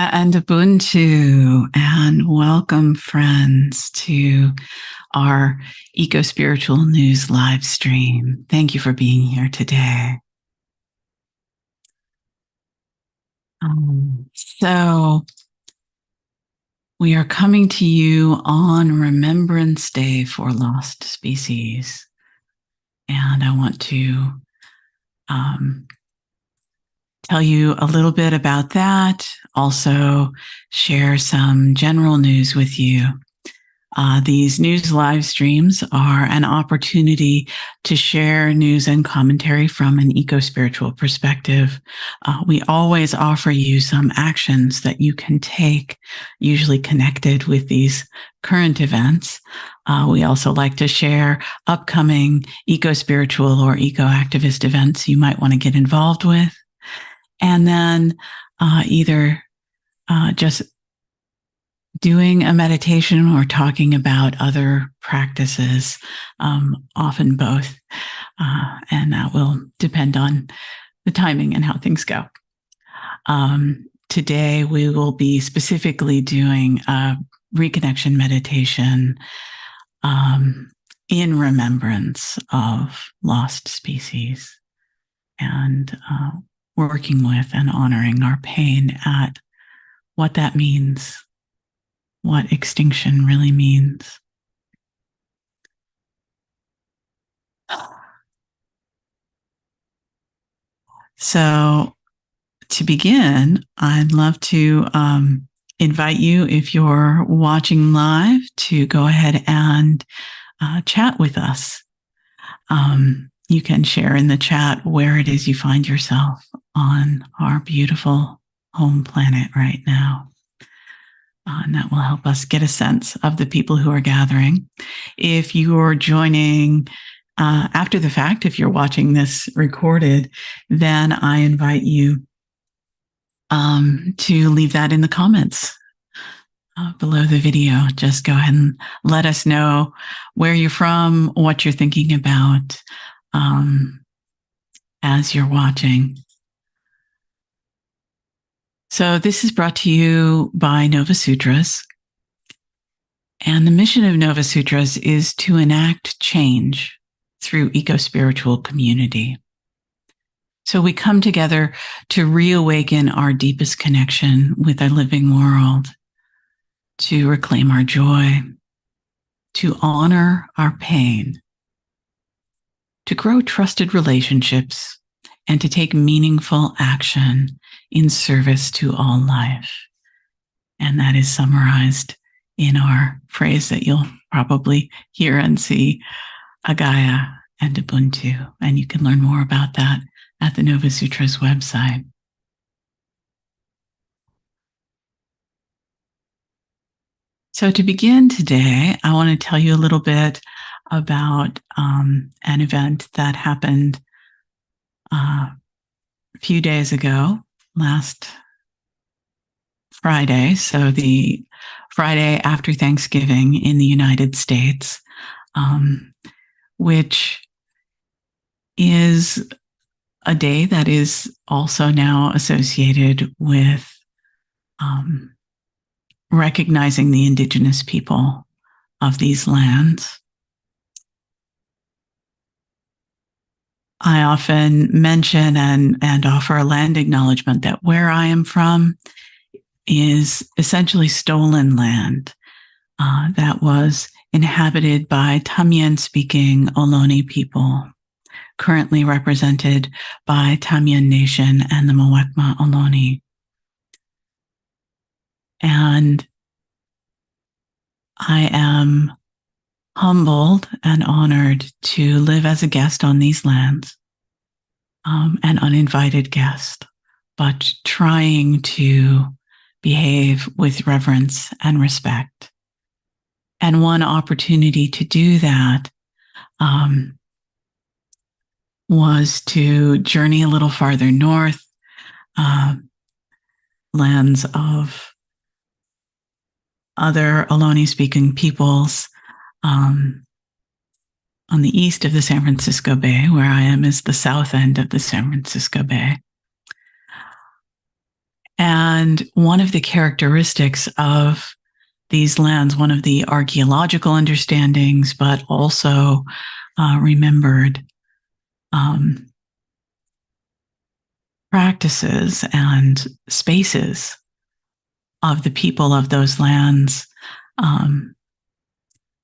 Gaia and Ubuntu, and welcome, friends, to our Ecospiritual News live stream. Thank you for being here today. So, we are coming to you on Remembrance Day for Lost Species, and I want to tell you a little bit about that, also share some general news with you. These news live streams are an opportunity to share news and commentary from an eco-spiritual perspective. We always offer you some actions that you can take, usually connected with these current events. We also like to share upcoming eco-spiritual or eco-activist events you might want to get involved with. And then either just doing a meditation or talking about other practices, often both. And that will depend on the timing and how things go. Today, we will be specifically doing a reconnection meditation in remembrance of lost species and working with and honoring our pain at what that means, what extinction really means. So to begin, I'd love to invite you, if you're watching live, to go ahead and chat with us. You can share in the chat where it is you find yourself on our beautiful home planet right now. And that will help us get a sense of the people who are gathering. If you're joining after the fact, if you're watching this recorded, then I invite you to leave that in the comments below the video. Just go ahead and let us know where you're from, what you're thinking about as you're watching. So this is brought to you by Novasutras. And the mission of Novasutras is to enact change through eco-spiritual community. So we come together to reawaken our deepest connection with our living world, to reclaim our joy, to honor our pain, to grow trusted relationships, and to take meaningful action in service to all life. And that is summarized in our phrase that you'll probably hear and see, Gaia and Ubuntu. And you can learn more about that at the Novasutras website. So to begin today, I want to tell you a little bit about an event that happened a few days ago, last Friday, so the Friday after Thanksgiving in the United States, which is a day that is also now associated with recognizing the indigenous people of these lands. I often mention and offer a land acknowledgement that where I am from is essentially stolen land that was inhabited by Tamien-speaking Ohlone people, currently represented by Tamien Nation and the Muwekma Ohlone. And I am humbled and honored to live as a guest on these lands, an uninvited guest, but trying to behave with reverence and respect. And one opportunity to do that was to journey a little farther north, lands of other Ohlone-speaking peoples, on the east of the San Francisco Bay. Where I am is the south end of the San Francisco Bay. And one of the characteristics of these lands, one of the archaeological understandings, but also remembered practices and spaces of the people of those lands, the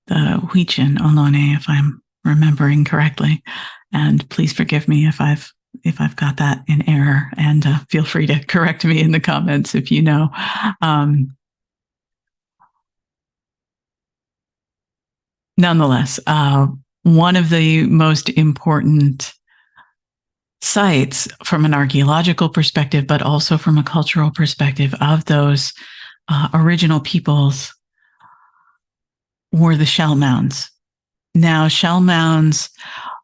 Huichin Ohlone, if I'm remembering correctly, and please forgive me if I've got that in error, and feel free to correct me in the comments if you know. Nonetheless, one of the most important sites from an archaeological perspective, but also from a cultural perspective of those original peoples were the shell mounds. Now, shell mounds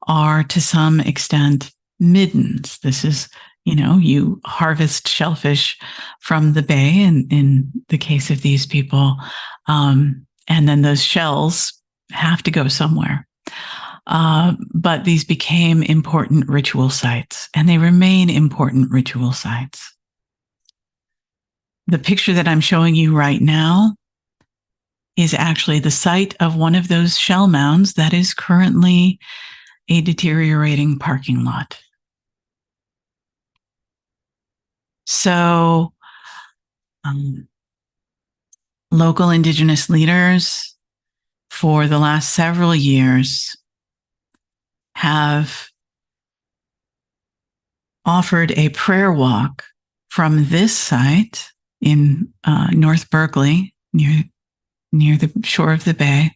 are to some extent middens. This is, you harvest shellfish from the bay, in the case of these people, and then those shells have to go somewhere. But these became important ritual sites, and they remain important ritual sites. The picture that I'm showing you right now is actually the site of one of those shell mounds that is currently a deteriorating parking lot. So, local indigenous leaders for the last several years have offered a prayer walk from this site in North Berkeley, near the shore of the bay,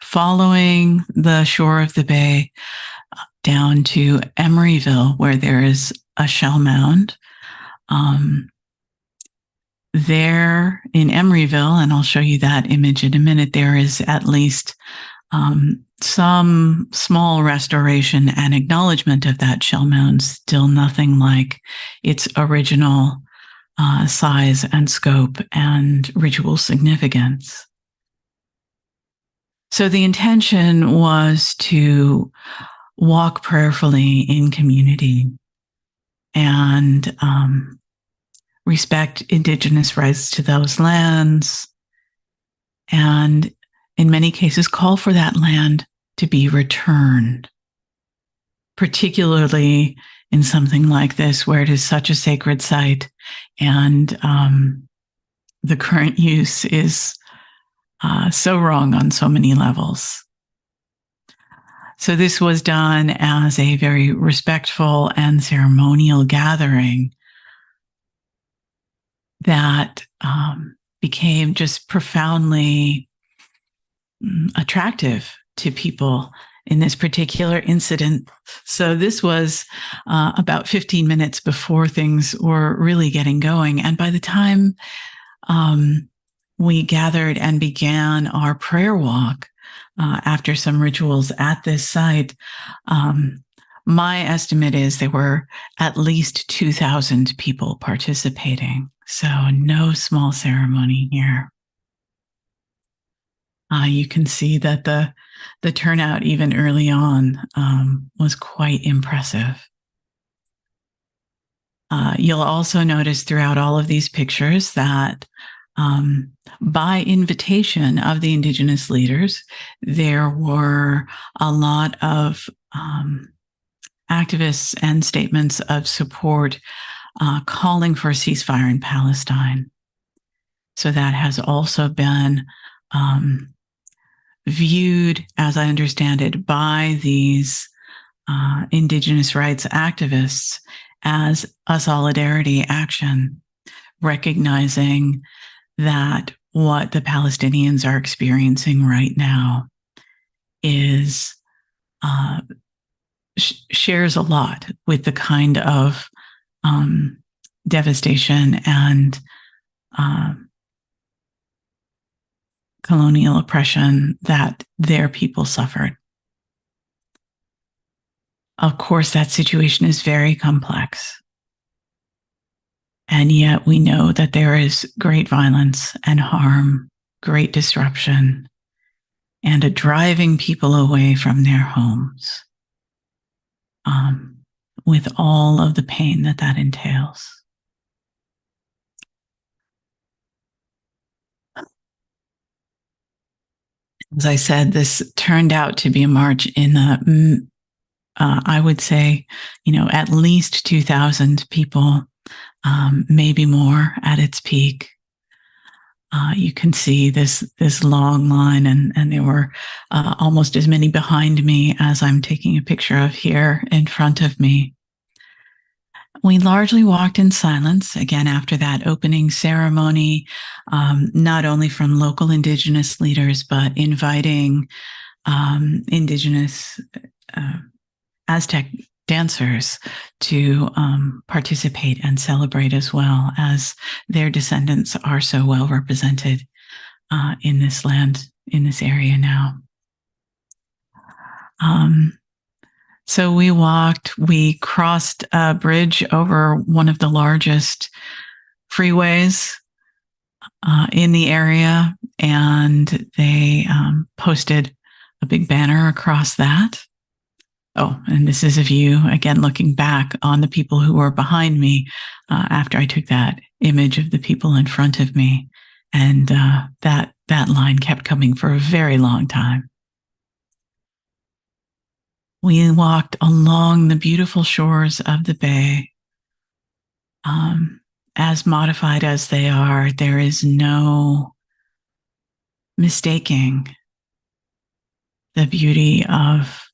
following the shore of the bay down to Emeryville, where there is a shell mound. There in Emeryville, and I'll show you that image in a minute, there is at least some small restoration and acknowledgement of that shell mound, still nothing like its original size and scope and ritual significance. So the intention was to walk prayerfully in community and respect Indigenous rights to those lands, and in many cases call for that land to be returned, particularly in something like this where it is such a sacred site and the current use is so wrong on so many levels. So this was done as a very respectful and ceremonial gathering that became just profoundly attractive to people in this particular incident. So this was about 15 minutes before things were really getting going. And by the time we gathered and began our prayer walk after some rituals at this site, my estimate is there were at least 2,000 people participating. So no small ceremony here. You can see that the turnout even early on was quite impressive. You'll also notice throughout all of these pictures that by invitation of the Indigenous leaders, there were a lot of activists and statements of support calling for a ceasefire in Palestine. So that has also been viewed, as I understand it, by these Indigenous rights activists as a solidarity action, recognizing that what the Palestinians are experiencing right now is shares a lot with the kind of devastation and colonial oppression that their people suffered. Of course, that situation is very complex. And yet we know that there is great violence and harm, great disruption, and a driving people away from their homes, with all of the pain that entails. As I said, this turned out to be a march in the, I would say, at least 2,000 people, maybe more at its peak. You can see this long line, and there were almost as many behind me as I'm taking a picture of here in front of me. We largely walked in silence, again, after that opening ceremony, not only from local Indigenous leaders, but inviting Indigenous Aztec dancers to participate and celebrate as well, as their descendants are so well represented in this land, in this area now. So we crossed a bridge over one of the largest freeways in the area, and they posted a big banner across that. Oh, and this is a view, again, looking back on the people who were behind me after I took that image of the people in front of me. And that line kept coming for a very long time. We walked along the beautiful shores of the bay. As modified as they are, there is no mistaking the beauty of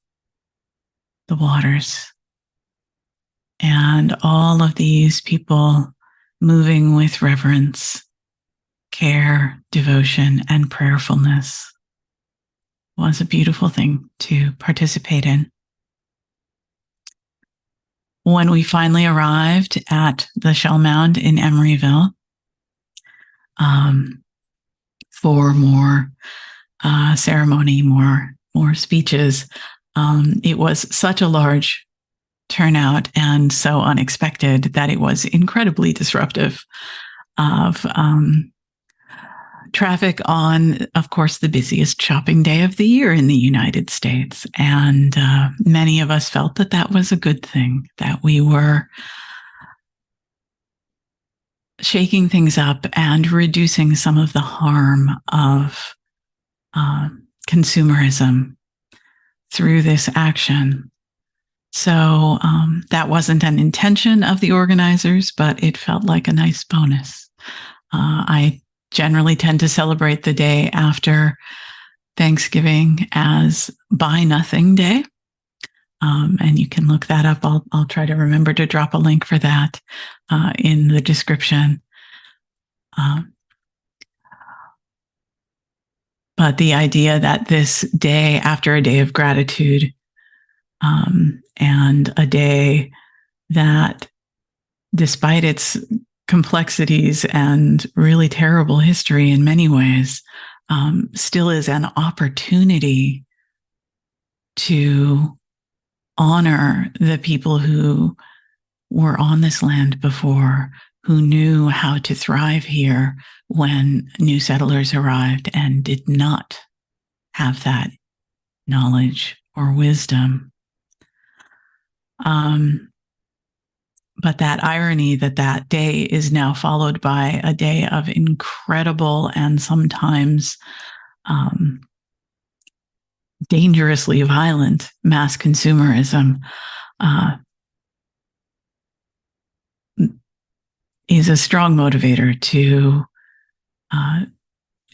the waters. And all of these people moving with reverence, care, devotion, and prayerfulness was a beautiful thing to participate in. When we finally arrived at the Shell Mound in Emeryville for more ceremony, more speeches, it was such a large turnout and so unexpected that it was incredibly disruptive of traffic on, of course, the busiest shopping day of the year in the United States. And many of us felt that that was a good thing, that we were shaking things up and reducing some of the harm of consumerism through this action. So that wasn't an intention of the organizers, but it felt like a nice bonus. I generally tend to celebrate the day after Thanksgiving as Buy Nothing Day. And you can look that up. I'll try to remember to drop a link for that in the description. But the idea that this day, after a day of gratitude, and a day that, despite its complexities and really terrible history in many ways, still is an opportunity to honor the people who were on this land before, who knew how to thrive here when new settlers arrived and did not have that knowledge or wisdom. But that irony that day is now followed by a day of incredible and sometimes dangerously violent mass consumerism is a strong motivator to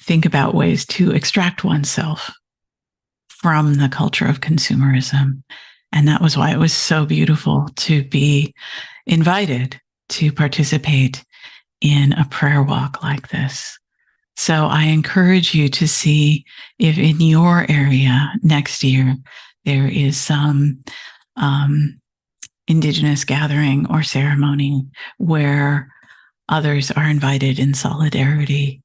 think about ways to extract oneself from the culture of consumerism. And that was why it was so beautiful to be invited to participate in a prayer walk like this. So I encourage you to see if in your area next year there is some Indigenous gathering or ceremony where others are invited in solidarity.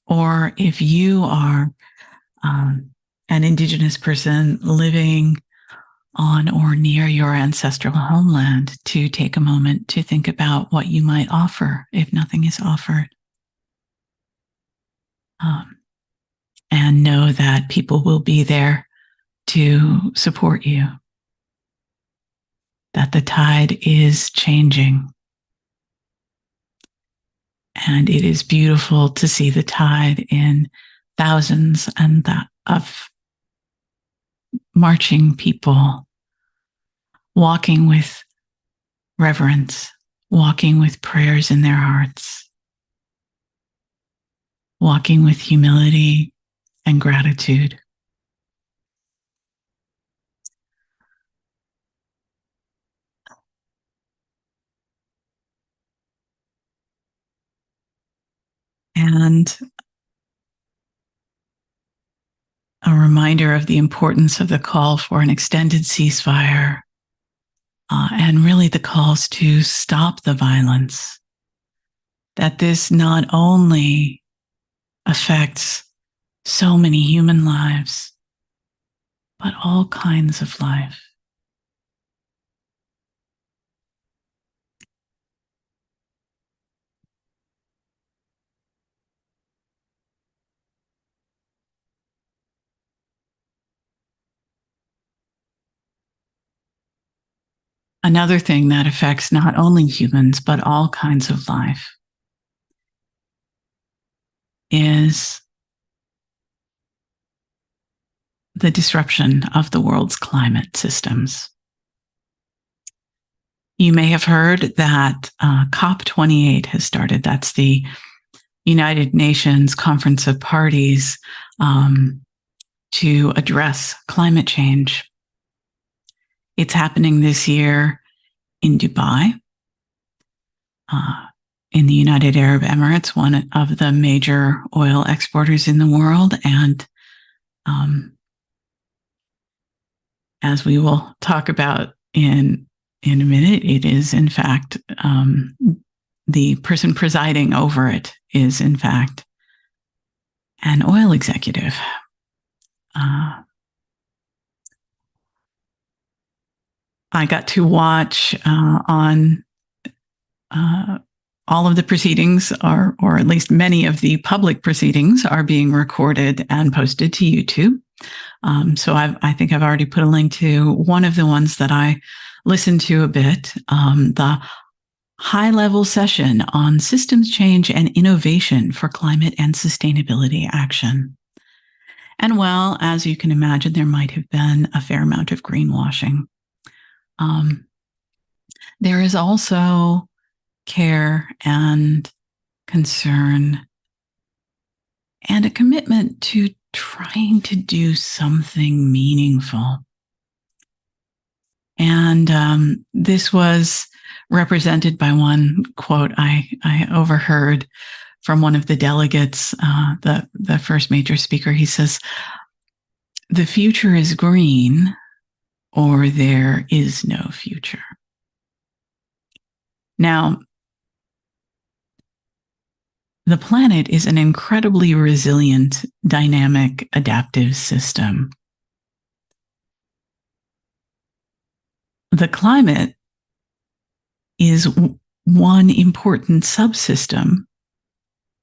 Or if you are an Indigenous person living on or near your ancestral homeland, to take a moment to think about what you might offer if nothing is offered. And know that people will be there to support you, that the tide is changing. And it is beautiful to see the tide in thousands of marching people, walking with reverence, walking with prayers in their hearts, walking with humility and gratitude. And a reminder of the importance of the call for an extended ceasefire, and really the calls to stop the violence. That this not only affects so many human lives, but all kinds of life. Another thing that affects not only humans, but all kinds of life is the disruption of the world's climate systems. You may have heard that COP28 has started. That's the United Nations Conference of Parties to address climate change. It's happening this year in Dubai, in the United Arab Emirates, one of the major oil exporters in the world. And as we will talk about in a minute, it is in fact, the person presiding over it is in fact an oil executive. I got to watch on all of the proceedings, or at least many of the public proceedings, are being recorded and posted to YouTube. So I think I've already put a link to one of the ones that I listened to a bit, the high-level session on systems change and innovation for climate and sustainability action. And well, as you can imagine, there might have been a fair amount of greenwashing. There is also care and concern and a commitment to trying to do something meaningful. And this was represented by one quote I overheard from one of the delegates, the first major speaker. He says, "The future is green, or there is no future." Now, the planet is an incredibly resilient, dynamic, adaptive system. The climate is one important subsystem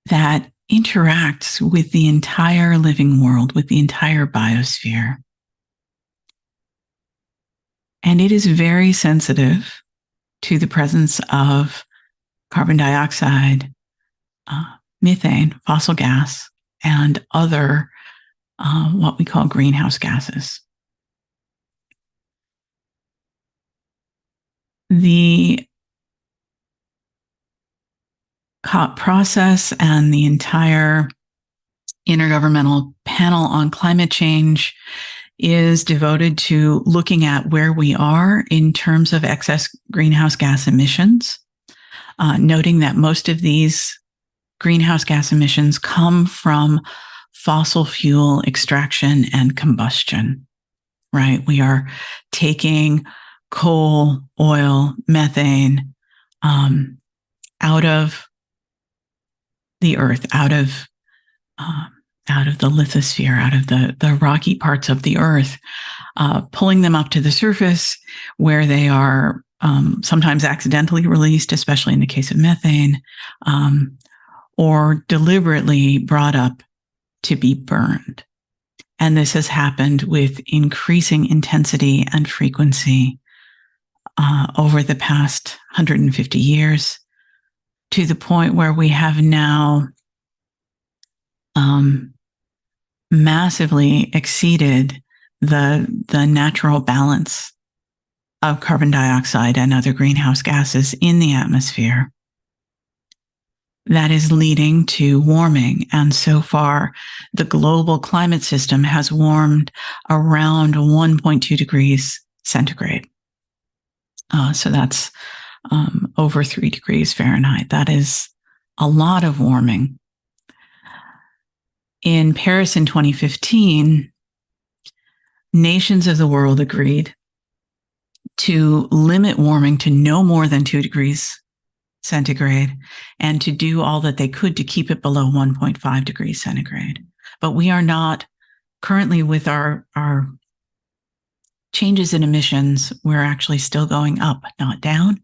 that interacts with the entire living world, with the entire biosphere. And it is very sensitive to the presence of carbon dioxide, methane, fossil gas, and other what we call greenhouse gases. The COP process and the entire Intergovernmental Panel on Climate Change is devoted to looking at where we are in terms of excess greenhouse gas emissions, noting that most of these greenhouse gas emissions come from fossil fuel extraction and combustion, right? We are taking coal, oil, methane out of the earth, out of the lithosphere, out of the rocky parts of the earth, pulling them up to the surface where they are sometimes accidentally released, especially in the case of methane, or deliberately brought up to be burned. And this has happened with increasing intensity and frequency over the past 150 years, to the point where we have now massively exceeded the natural balance of carbon dioxide and other greenhouse gases in the atmosphere. That is leading to warming. And so far, the global climate system has warmed around 1.2 degrees centigrade. So that's over 3 degrees Fahrenheit. That is a lot of warming. In Paris in 2015, nations of the world agreed to limit warming to no more than 2 degrees centigrade and to do all that they could to keep it below 1.5 degrees centigrade. But we are not currently, with our changes in emissions, we're actually still going up, not down.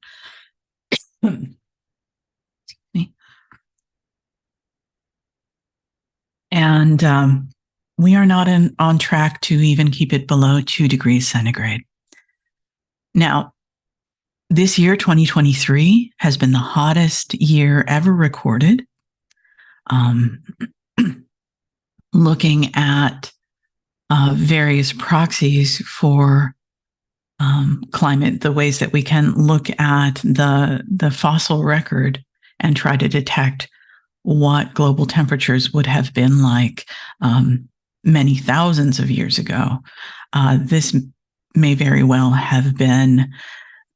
And we are not on track to even keep it below 2 degrees centigrade. Now, this year, 2023, has been the hottest year ever recorded. Looking at various proxies for climate, the ways that we can look at the fossil record and try to detect what global temperatures would have been like many thousands of years ago. This may very well have been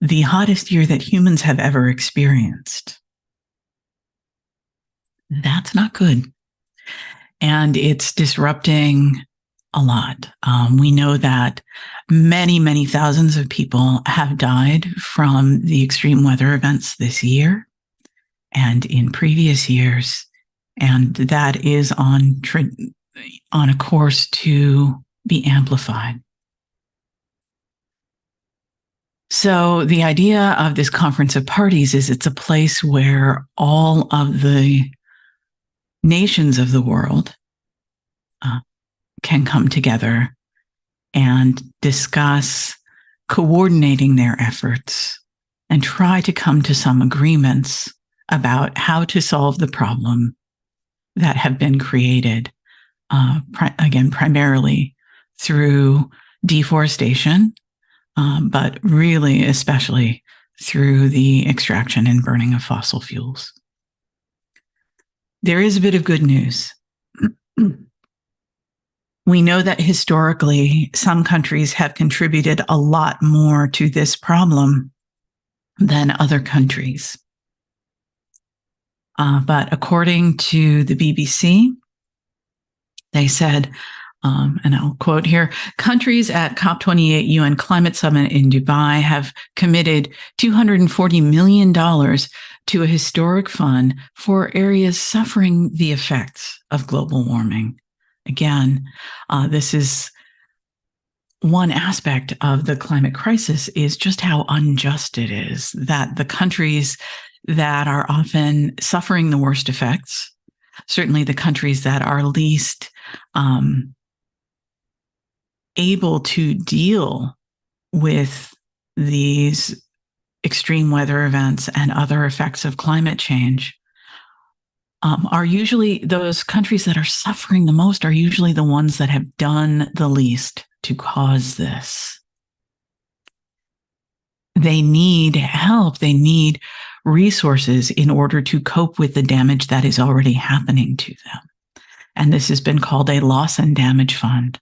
the hottest year that humans have ever experienced. That's not good. And it's disrupting a lot. We know that many, many thousands of people have died from the extreme weather events this year and in previous years. And that is on a course to be amplified. So the idea of this Conference of Parties is it's a place where all of the nations of the world can come together and discuss coordinating their efforts and try to come to some agreements about how to solve the problem that have been created, again, primarily through deforestation, but really especially through the extraction and burning of fossil fuels. There is a bit of good news. We know that historically, some countries have contributed a lot more to this problem than other countries. But according to the BBC, they said, and I'll quote here, countries at COP28 UN Climate Summit in Dubai have committed $240 million to a historic fund for areas suffering the effects of global warming. Again, this is one aspect of the climate crisis, is just how unjust it is that the countries that are often suffering the worst effects, certainly the countries that are least able to deal with these extreme weather events and other effects of climate change, are usually those countries that are suffering the most, are usually the ones that have done the least to cause this. They need help. They need resources in order to cope with the damage that is already happening to them. And this has been called a loss and damage fund.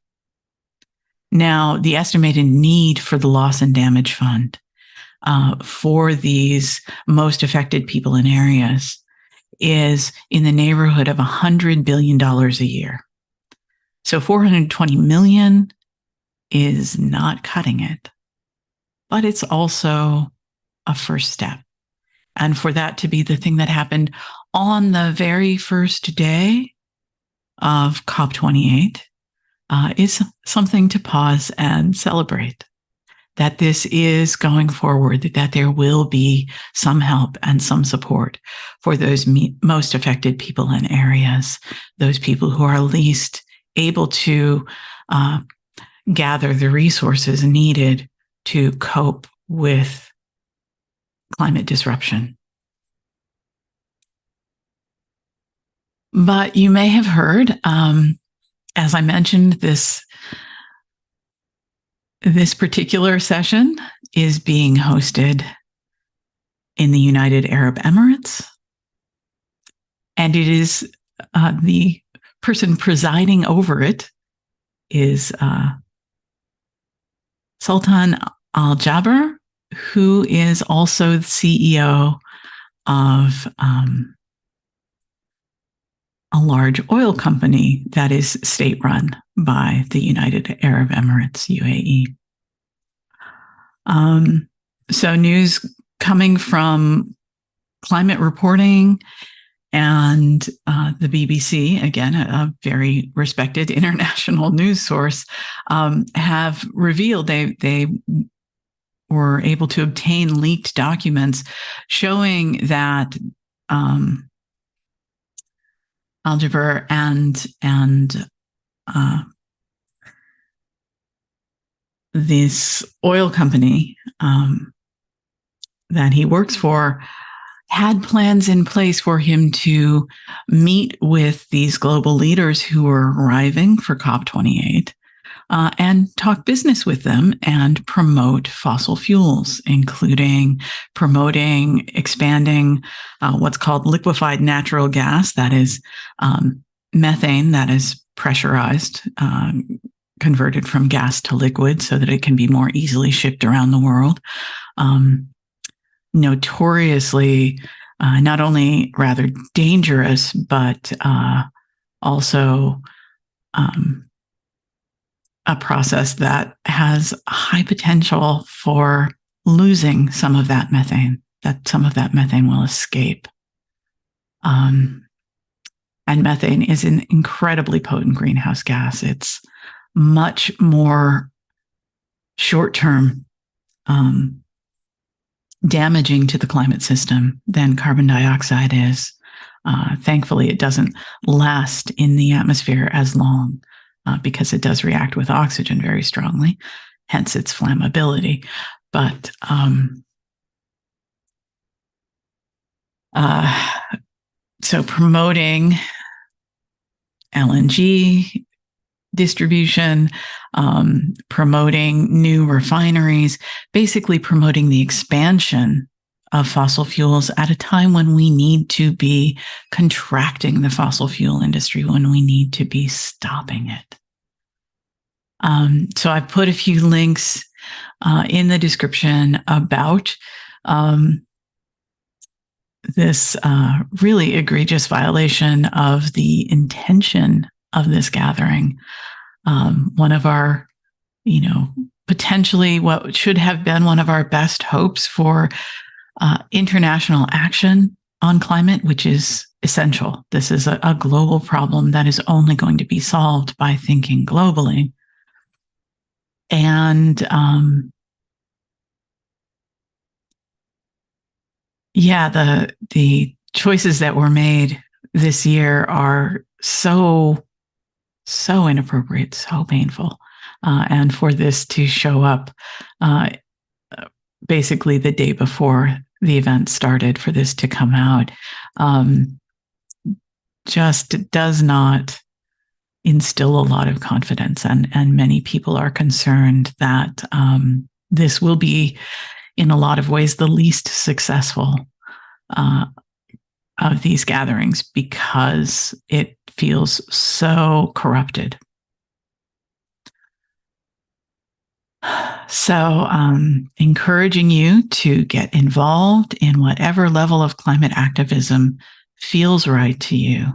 Now, the estimated need for the loss and damage fund for these most affected people in areas is in the neighborhood of $100 billion a year. So 420 million is not cutting it, but it's also a first step. And for that to be the thing that happened on the very first day of COP28 is something to pause and celebrate. That this is going forward, that there will be some help and some support for those most affected people in areas, those people who are least able to gather the resources needed to cope with climate disruption. But you may have heard, as I mentioned, this particular session is being hosted in the United Arab Emirates. And it is the person presiding over it is Sultan Al Jaber, who is also the CEO of a large oil company that is state-run by the United Arab Emirates, UAE. So news coming from climate reporting and the BBC, again, a very respected international news source, have revealed they were able to obtain leaked documents showing that Al-Jaber and this oil company that he works for had plans in place for him to meet with these global leaders who were arriving for COP28 and talk business with them and promote fossil fuels, including promoting, expanding what's called liquefied natural gas, that is methane that is pressurized, converted from gas to liquid so that it can be more easily shipped around the world. Notoriously, not only rather dangerous, but also a process that has high potential for losing some of that methane, that some of that methane will escape. And methane is an incredibly potent greenhouse gas. It's much more short-term damaging to the climate system than carbon dioxide is. Thankfully, it doesn't last in the atmosphere as long because it does react with oxygen very strongly, hence its flammability. But so promoting LNG distribution, promoting new refineries, basically promoting the expansion of fossil fuels at a time when we need to be contracting the fossil fuel industry, when we need to be stopping it. So I put a few links in the description about this really egregious violation of the intention of this gathering. One of our, potentially what should have been one of our best hopes for international action on climate, which is essential. This is a global problem that is only going to be solved by thinking globally. And the choices that were made this year are so inappropriate, so painful. And for this to show up basically the day before the event started, for this to come out, just does not instill a lot of confidence. And many people are concerned that this will be, in a lot of ways, the least successful of these gatherings because it feels so corrupted. So encouraging you to get involved in whatever level of climate activism feels right to you.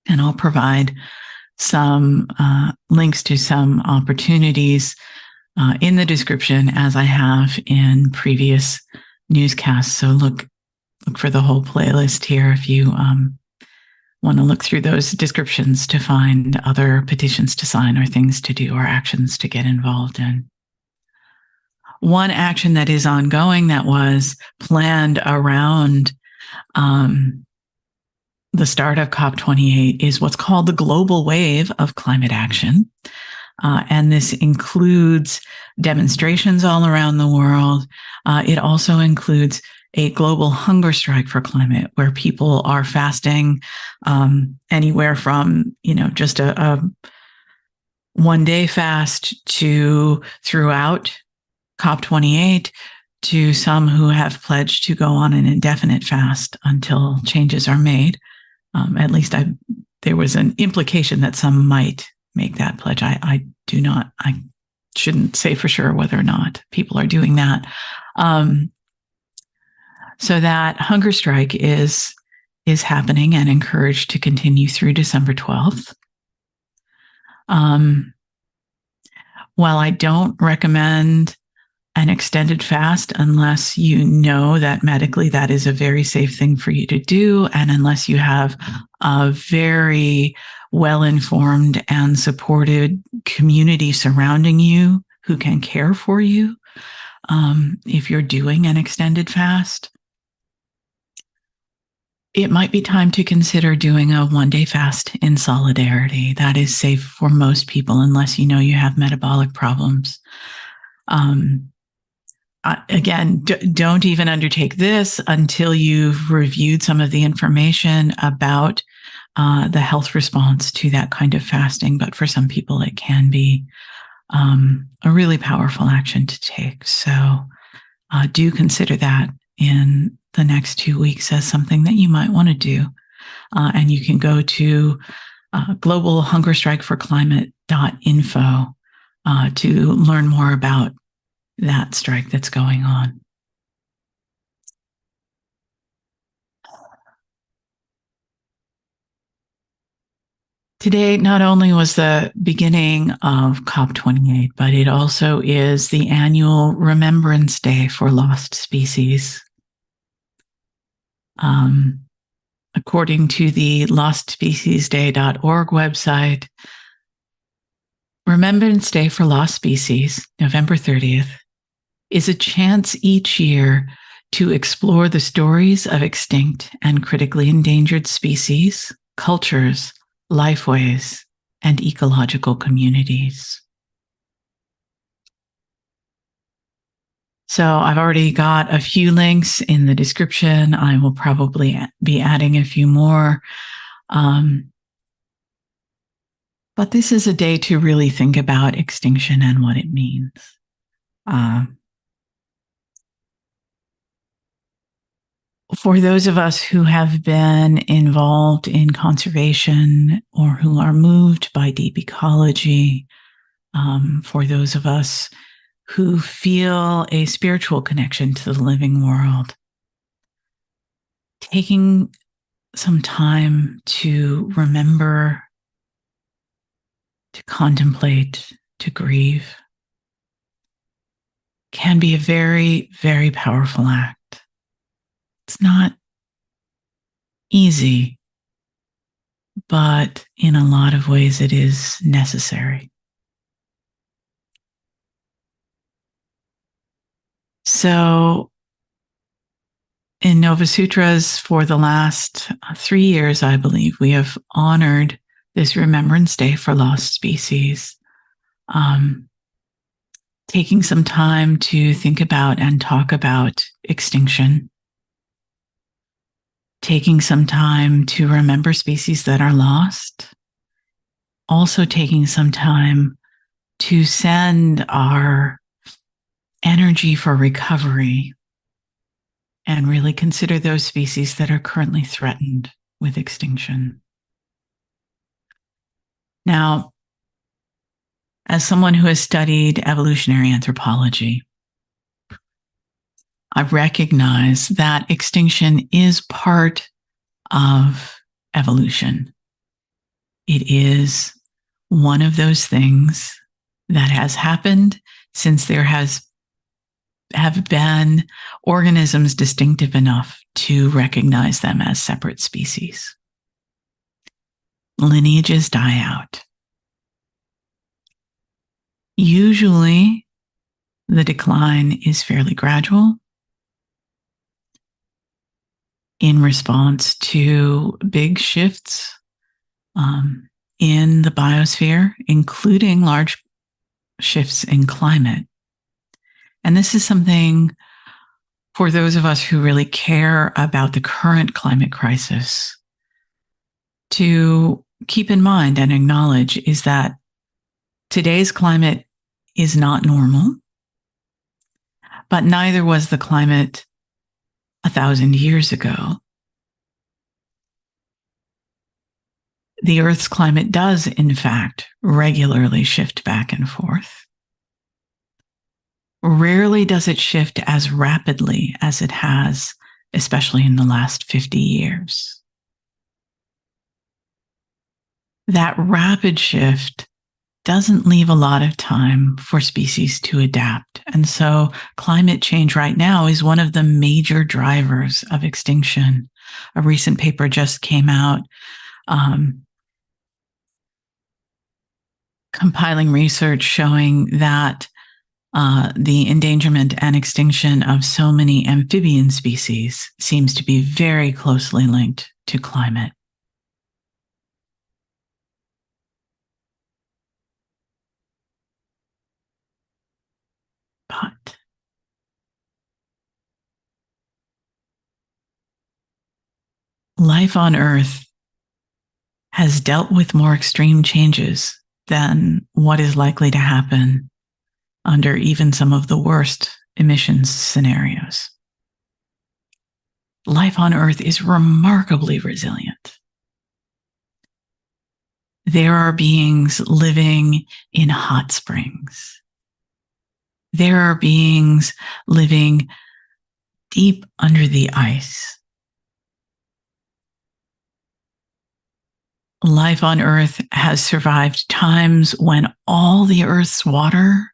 And I'll provide some links to some opportunities in the description, as I have in previous newscasts. So look for the whole playlist here if you want to look through those descriptions to find other petitions to sign or things to do or actions to get involved in. One action that is ongoing that was planned around the start of COP28 is what's called the global wave of climate action. And this includes demonstrations all around the world. It also includes a global hunger strike for climate, where people are fasting anywhere from, just a 1-day fast to throughout COP28, to some who have pledged to go on an indefinite fast until changes are made. At least there was an implication that some might make that pledge. I shouldn't say for sure whether or not people are doing that. So that hunger strike is happening and encouraged to continue through December 12th. While I don't recommend an extended fast unless you know that medically that is a very safe thing for you to do, and unless you have a very well-informed and supported community surrounding you who can care for you, if you're doing an extended fast, it might be time to consider doing a 1-day fast in solidarity. That is safe for most people, unless you know you have metabolic problems. Again, don't even undertake this until you've reviewed some of the information about the health response to that kind of fasting. But for some people, it can be a really powerful action to take. So do consider that in the next 2 weeks as something that you might want to do. And you can go to globalhungerstrikeforclimate.info to learn more about that strike that's going on. Today, not only was the beginning of COP28, but it also is the annual Remembrance Day for Lost Species. According to the lostspeciesday.org website, Remembrance Day for Lost Species, November 30th, is a chance each year to explore the stories of extinct and critically endangered species, cultures, lifeways, and ecological communities. So I've already got a few links in the description. I will probably be adding a few more. But this is a day to really think about extinction and what it means. For those of us who have been involved in conservation or who are moved by deep ecology, for those of us who feel a spiritual connection to the living world, taking some time to remember, to contemplate, to grieve can be a very, very powerful act. It's not easy, but in a lot of ways it is necessary. So in Novasutras for the last 3 years, I believe, we have honored this Remembrance Day for Lost Species, taking some time to think about and talk about extinction, taking some time to remember species that are lost, also taking some time to send our energy for recovery and really consider those species that are currently threatened with extinction. Now, as someone who has studied evolutionary anthropology, I recognize that extinction is part of evolution. It is one of those things that has happened since there have been organisms distinctive enough to recognize them as separate species. Lineages die out. Usually, the decline is fairly gradual in response to big shifts in the biosphere, including large shifts in climate. And this is something for those of us who really care about the current climate crisis to keep in mind and acknowledge is that today's climate is not normal, but neither was the climate 1,000 years ago. The Earth's climate does, in fact, regularly shift back and forth. Rarely does it shift as rapidly as it has, especially in the last 50 years. That rapid shift doesn't leave a lot of time for species to adapt. And so climate change right now is one of the major drivers of extinction. A recent paper just came out compiling research showing that the endangerment and extinction of so many amphibian species seems to be very closely linked to climate. But life on Earth has dealt with more extreme changes than what is likely to happen under even some of the worst emissions scenarios. Life on Earth is remarkably resilient. There are beings living in hot springs. There are beings living deep under the ice. Life on Earth has survived times when all the Earth's water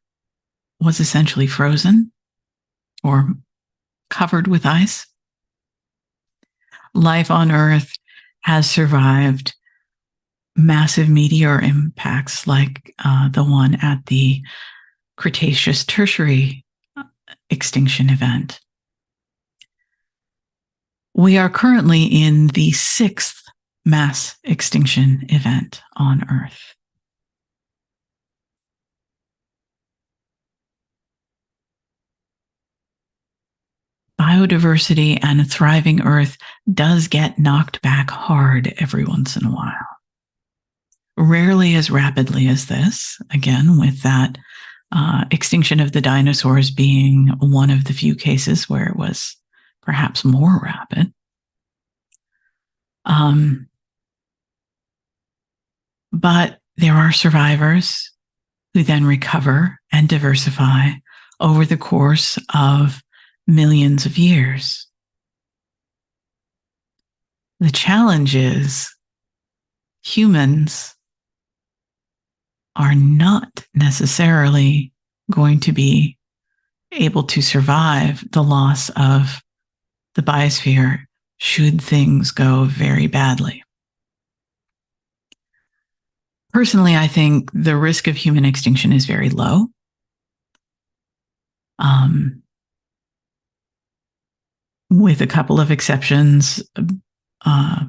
was essentially frozen or covered with ice. Life on Earth has survived massive meteor impacts like the one at the Cretaceous Tertiary extinction event. We are currently in the 6th mass extinction event on Earth. Biodiversity and a thriving Earth does get knocked back hard every once in a while. Rarely as rapidly as this, again, with that extinction of the dinosaurs being one of the few cases where it was perhaps more rapid. But there are survivors who then recover and diversify over the course of millions of years. The challenge is humans are not necessarily going to be able to survive the loss of the biosphere should things go very badly. Personally, I think the risk of human extinction is very low. With a couple of exceptions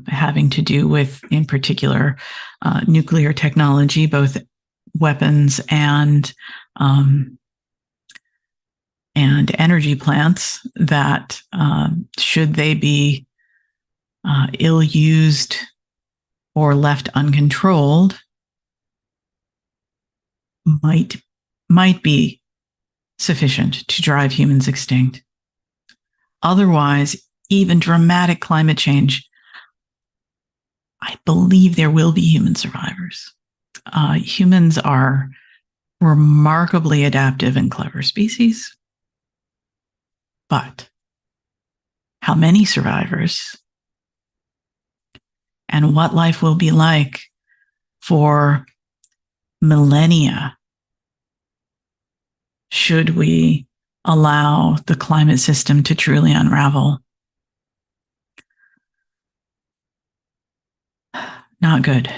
having to do with, in particular, nuclear technology, both weapons and energy plants that, should they be ill-used or left uncontrolled, might be sufficient to drive humans extinct. Otherwise, even dramatic climate change, I believe there will be human survivors. Humans are remarkably adaptive and clever species. But how many survivors and what life will be like for millennia should we allow the climate system to truly unravel? Not good.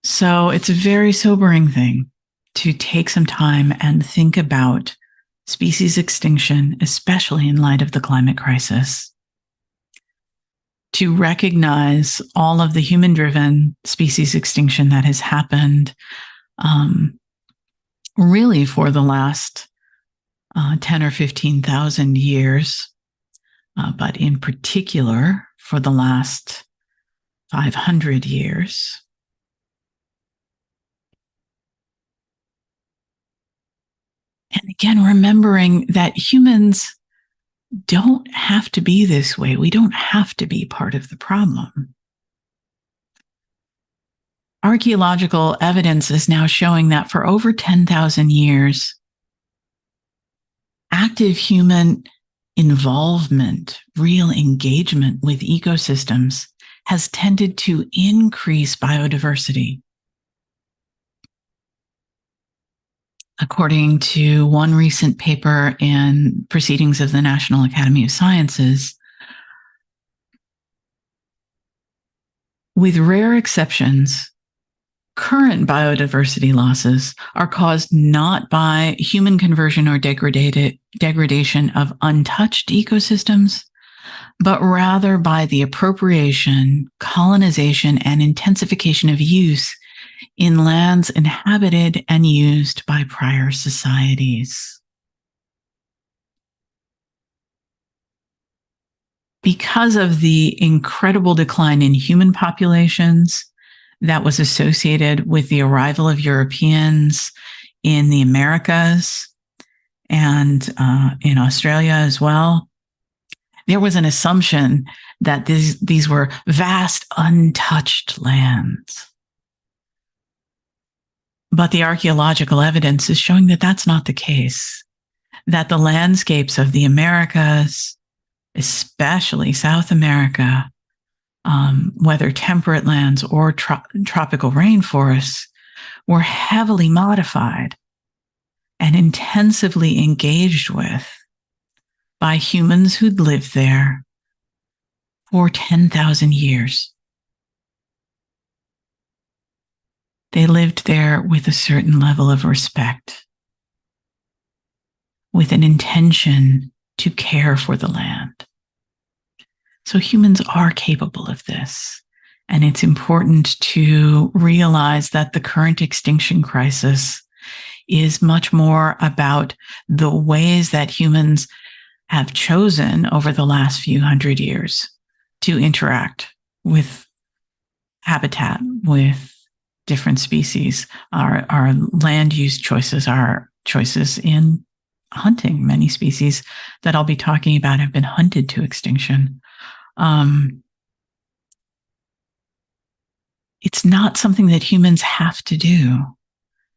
So it's a very sobering thing to take some time and think about species extinction, especially in light of the climate crisis. To recognize all of the human-driven species extinction that has happened really for the last 10 or 15,000 years, but in particular for the last 500 years. And again, remembering that humans don't have to be this way. We don't have to be part of the problem. Archaeological evidence is now showing that for over 10,000 years, active human involvement, real engagement with ecosystems has tended to increase biodiversity. According to one recent paper in Proceedings of the National Academy of Sciences, with rare exceptions, current biodiversity losses are caused not by human conversion or degradation of untouched ecosystems, but rather by the appropriation, colonization, and intensification of use in lands inhabited and used by prior societies. Because of the incredible decline in human populations that was associated with the arrival of Europeans in the Americas and in Australia as well, there was an assumption that these were vast, untouched lands. But the archaeological evidence is showing that that's not the case, that the landscapes of the Americas, especially South America, whether temperate lands or tropical rainforests, were heavily modified and intensively engaged with by humans who'd lived there for 10,000 years. They lived there with a certain level of respect, with an intention to care for the land. So humans are capable of this. And it's important to realize that the current extinction crisis is much more about the ways that humans have chosen over the last few hundred years to interact with habitat, with different species. Our land use choices are choices in hunting. Many species that I'll be talking about have been hunted to extinction. It's not something that humans have to do.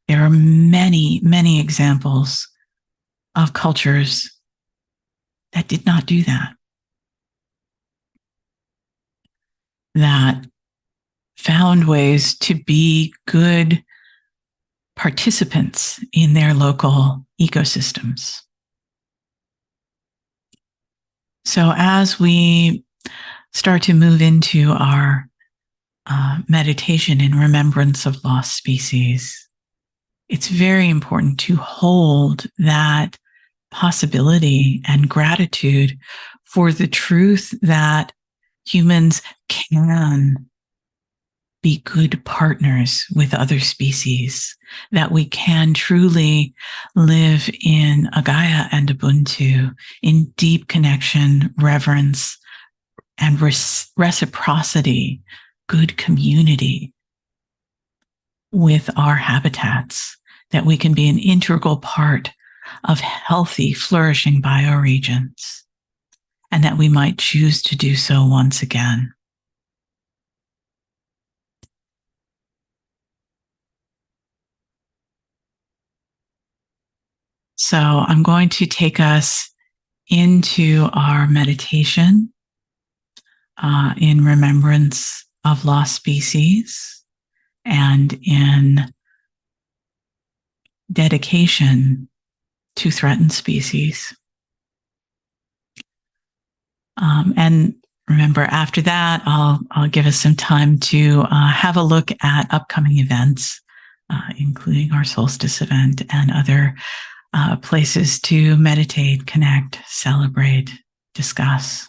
There are many, many examples of cultures that did not do that, that found ways to be good participants in their local ecosystems. So as we start to move into our meditation in remembrance of lost species, it's very important to hold that possibility and gratitude for the truth that humans can be good partners with other species, that we can truly live in a Gaia and Ubuntu, in deep connection, reverence, and reciprocity, good community with our habitats, that we can be an integral part of healthy, flourishing bioregions, and that we might choose to do so once again. So I'm going to take us into our meditation in remembrance of lost species and in dedication to threatened species. And remember, after that, I'll give us some time to have a look at upcoming events, including our solstice event and other places to meditate, connect, celebrate, discuss.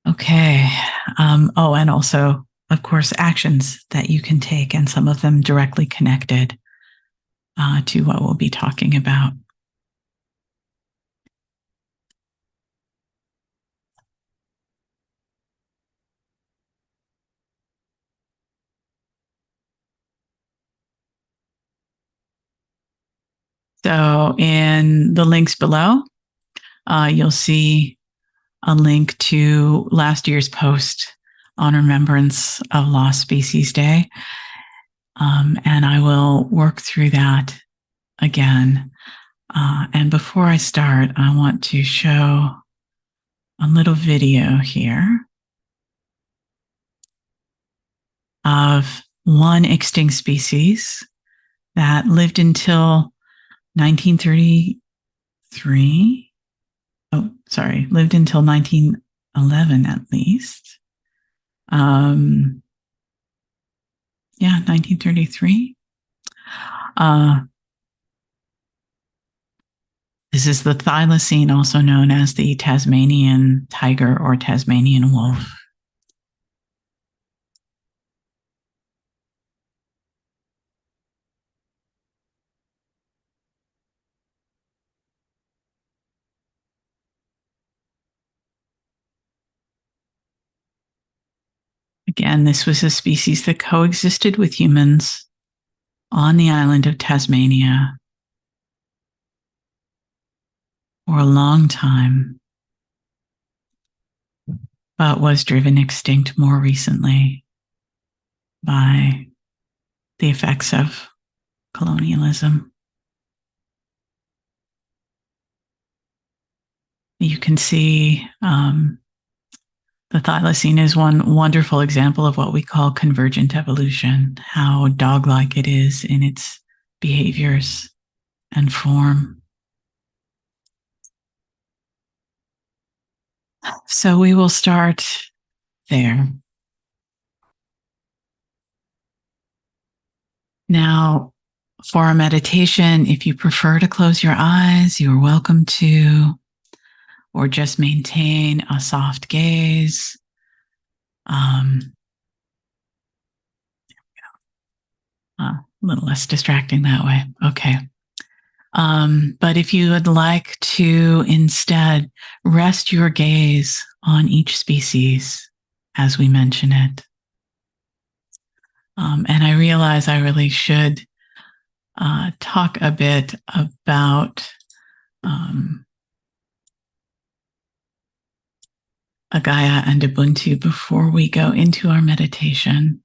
Okay. And also, of course, actions that you can take, and some of them directly connected to what we'll be talking about. So in the links below, you'll see a link to last year's post on Remembrance of Lost Species Day. And I will work through that again. And before I start, I want to show a little video here of one extinct species that lived until 1933. Oh, sorry, lived until 1911 at least. Yeah, 1933. This is the thylacine, also known as the Tasmanian tiger or Tasmanian wolf. Again, this was a species that coexisted with humans on the island of Tasmania for a long time, but was driven extinct more recently by the effects of colonialism. You can see the thylacine is one wonderful example of what we call convergent evolution, how dog-like it is in its behaviors and form. So we will start there. Now, for our meditation, if you prefer to close your eyes, you're welcome to, or just maintain a soft gaze. A little less distracting that way. Okay. But if you would like to instead rest your gaze on each species as we mention it. And I realize I really should talk a bit about Gaia and Ubuntu before we go into our meditation.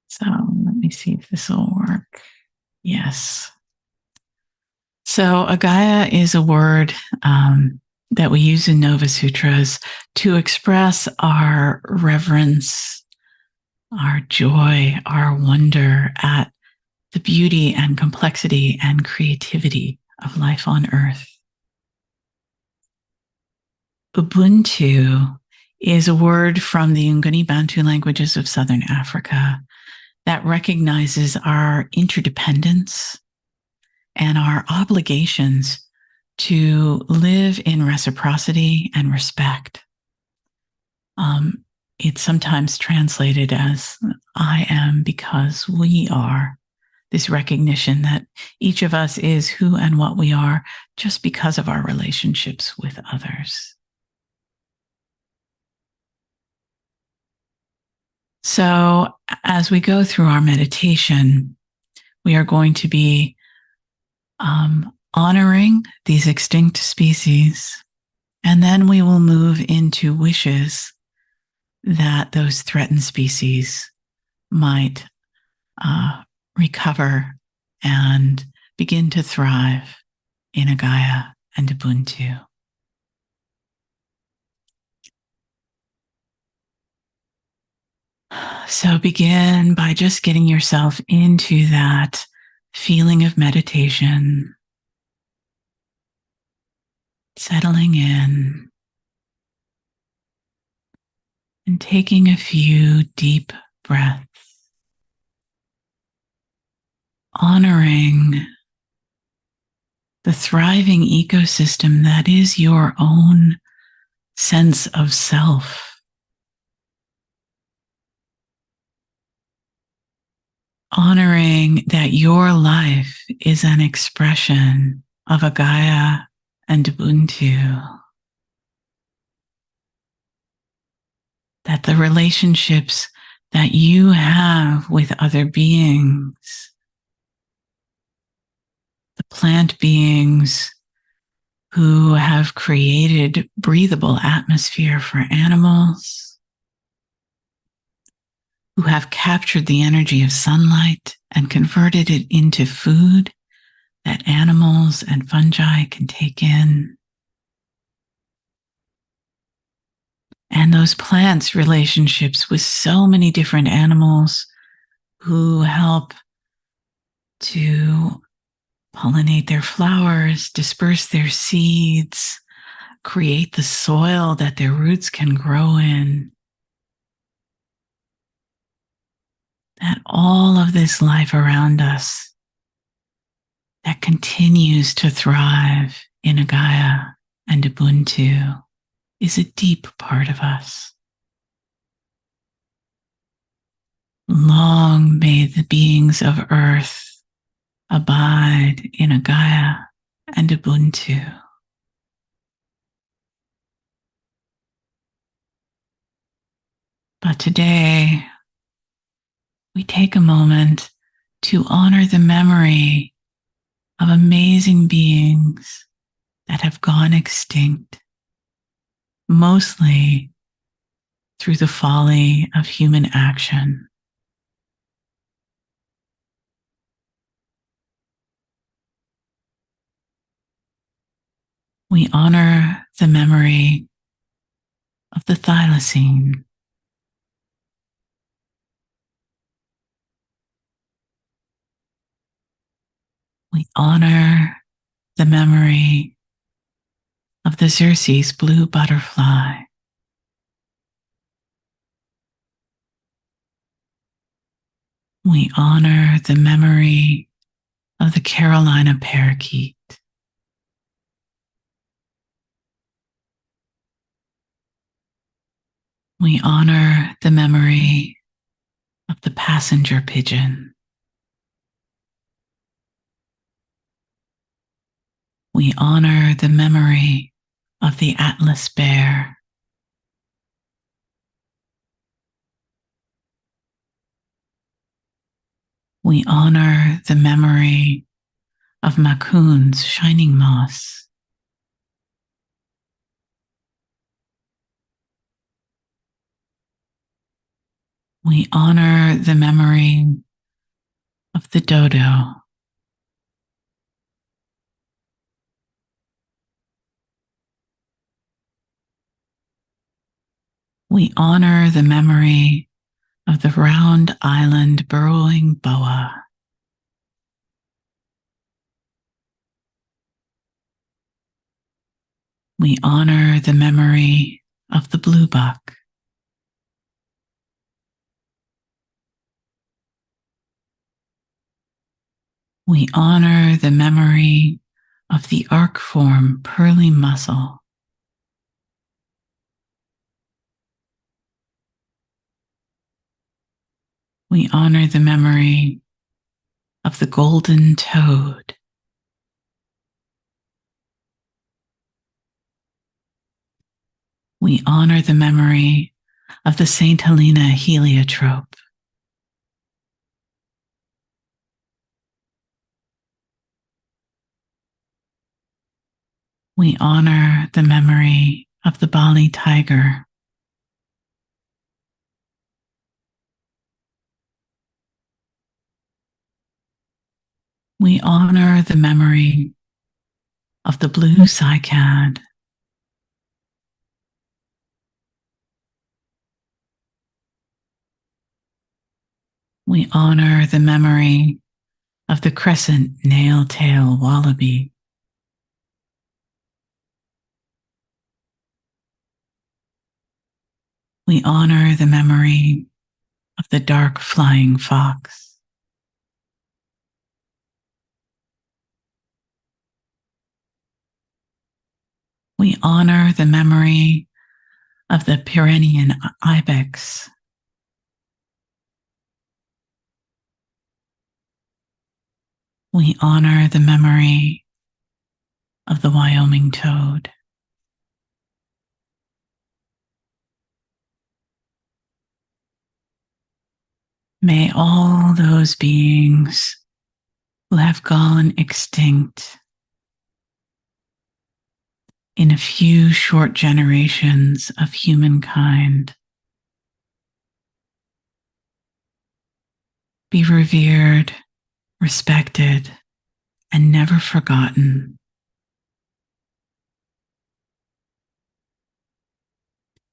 So let me see if this will work. Yes. So Gaia is a word that we use in Novasutras to express our reverence, our joy, our wonder at the beauty and complexity and creativity of life on Earth. Ubuntu is a word from the Nguni Bantu languages of Southern Africa that recognizes our interdependence and our obligations to live in reciprocity and respect. It's sometimes translated as I am because we are. This recognition that each of us is who and what we are just because of our relationships with others. So as we go through our meditation, we are going to be honoring these extinct species, and then we will move into wishes that those threatened species might recover and begin to thrive in Gaia and Ubuntu. So begin by just getting yourself into that feeling of meditation, settling in, and taking a few deep breaths, honoring the thriving ecosystem that is your own sense of self. honoring that your life is an expression of a Gaia and Ubuntu, that the relationships that you have with other beings, the plant beings who have created breathable atmosphere for animals, who have captured the energy of sunlight and converted it into food that animals and fungi can take in. And those plants' relationships with so many different animals who help to pollinate their flowers, disperse their seeds, create the soil that their roots can grow in. That all of this life around us that continues to thrive in a Gaia and Ubuntu is a deep part of us. Long may the beings of Earth abide in a Gaia and Ubuntu. But today, we take a moment to honor the memory of amazing beings that have gone extinct, mostly through the folly of human action. We honor the memory of the thylacine. We honor the memory of the Xerces blue butterfly. We honor the memory of the Carolina parakeet. We honor the memory of the passenger pigeon. We honor the memory of the Atlas bear. We honor the memory of Macoon's shining moss. We honor the memory of the dodo. We honor the memory of the round island burrowing boa. We honor the memory of the bluebuck. We honor the memory of the arc-form pearly mussel. We honor the memory of the golden toad. We honor the memory of the St. Helena heliotrope. We honor the memory of the Bali tiger. We honor the memory of the blue Mm-hmm. cycad. We honor the memory of the crescent nail-tail wallaby. We honor the memory of the dark flying fox. We honor the memory of the Pyrenean ibex. we honor the memory of the Wyoming toad. May all those beings who have gone extinct in a few short generations of humankind be revered, respected, and never forgotten.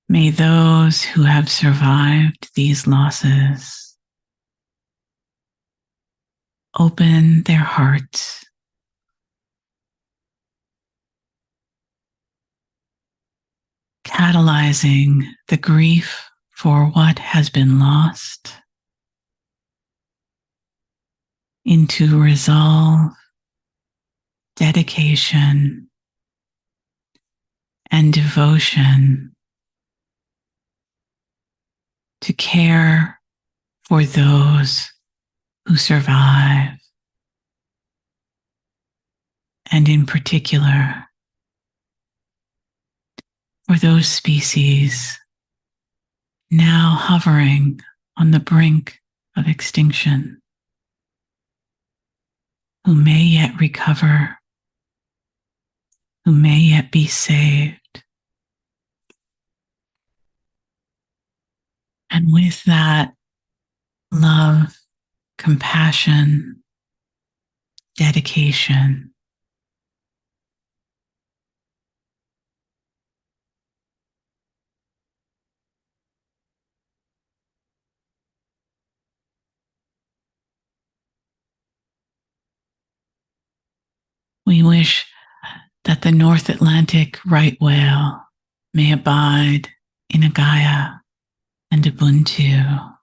May those who have survived these losses open their hearts catalyzing the grief for what has been lost into resolve, dedication, and devotion to care for those who survive, and in particular, for those species now hovering on the brink of extinction, who may yet recover, who may yet be saved. And with that love, compassion, dedication, we wish that the North Atlantic right whale may abide in Gaia and Ubuntu.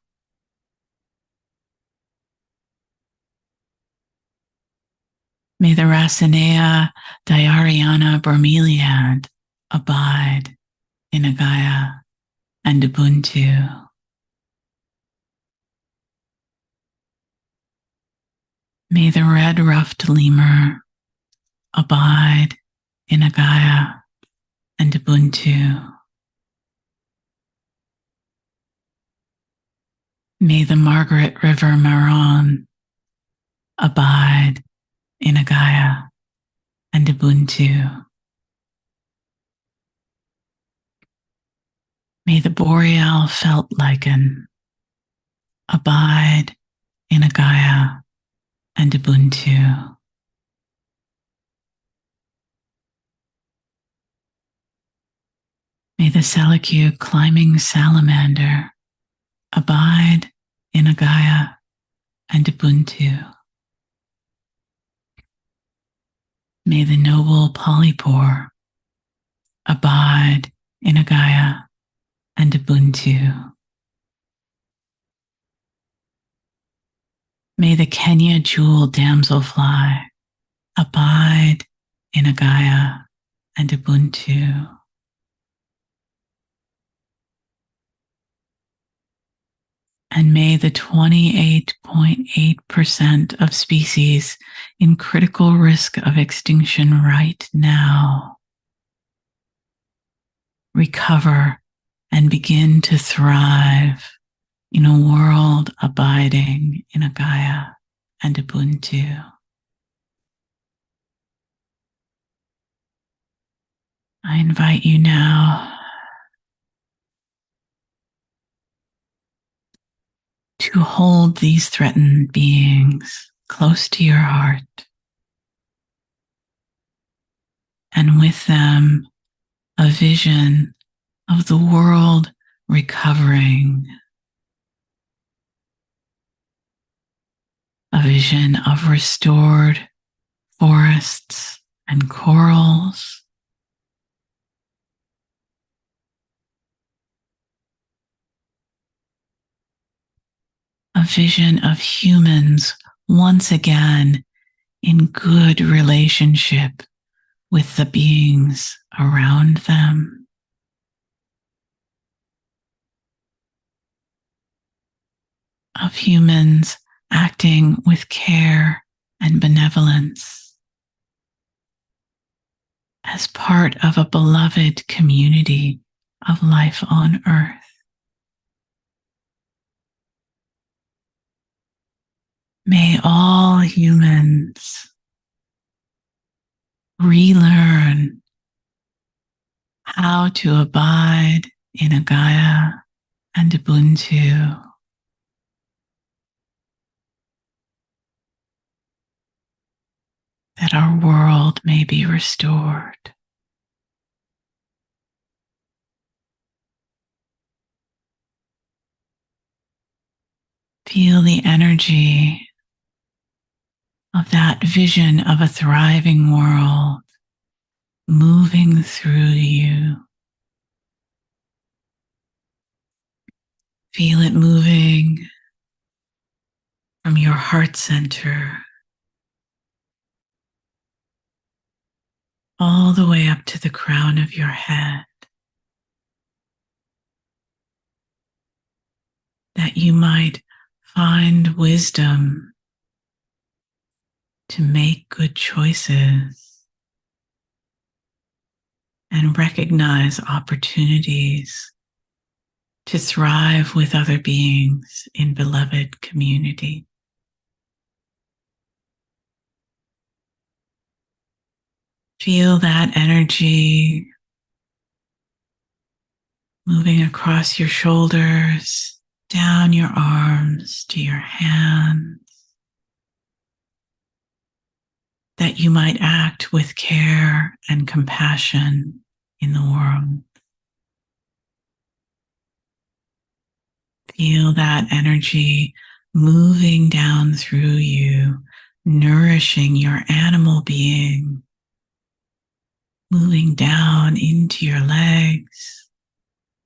May the Racinea diariana bromeliad abide in Gaia and Ubuntu. May the red-ruffed lemur abide in Gaia and Ubuntu. May the Margaret River marron abide in Gaia and Ubuntu. May the boreal felt lichen abide in Gaia and Ubuntu. May the Selicu climbing salamander abide in Gaia and Ubuntu. May the noble polypore abide in Gaia and Ubuntu. May the Kenya jewel damselfly abide in Gaia and Ubuntu. And may the 28.8% of species in critical risk of extinction right now recover and begin to thrive in a world abiding in Gaia and Ubuntu. I invite you now to hold these threatened beings close to your heart, and with them a vision of the world recovering, a vision of restored forests and corals, a vision of humans once again in good relationship with the beings around them. Of humans acting with care and benevolence as part of a beloved community of life on earth. May all humans relearn how to abide in a Gaia and Ubuntu, that our world may be restored. Feel the energy of that vision of a thriving world moving through you. Feel it moving from your heart center all the way up to the crown of your head, that you might find wisdom to make good choices and recognize opportunities to thrive with other beings in beloved community. Feel that energy moving across your shoulders, down your arms to your hands, that you might act with care and compassion in the world. Feel that energy moving down through you, nourishing your animal being, moving down into your legs,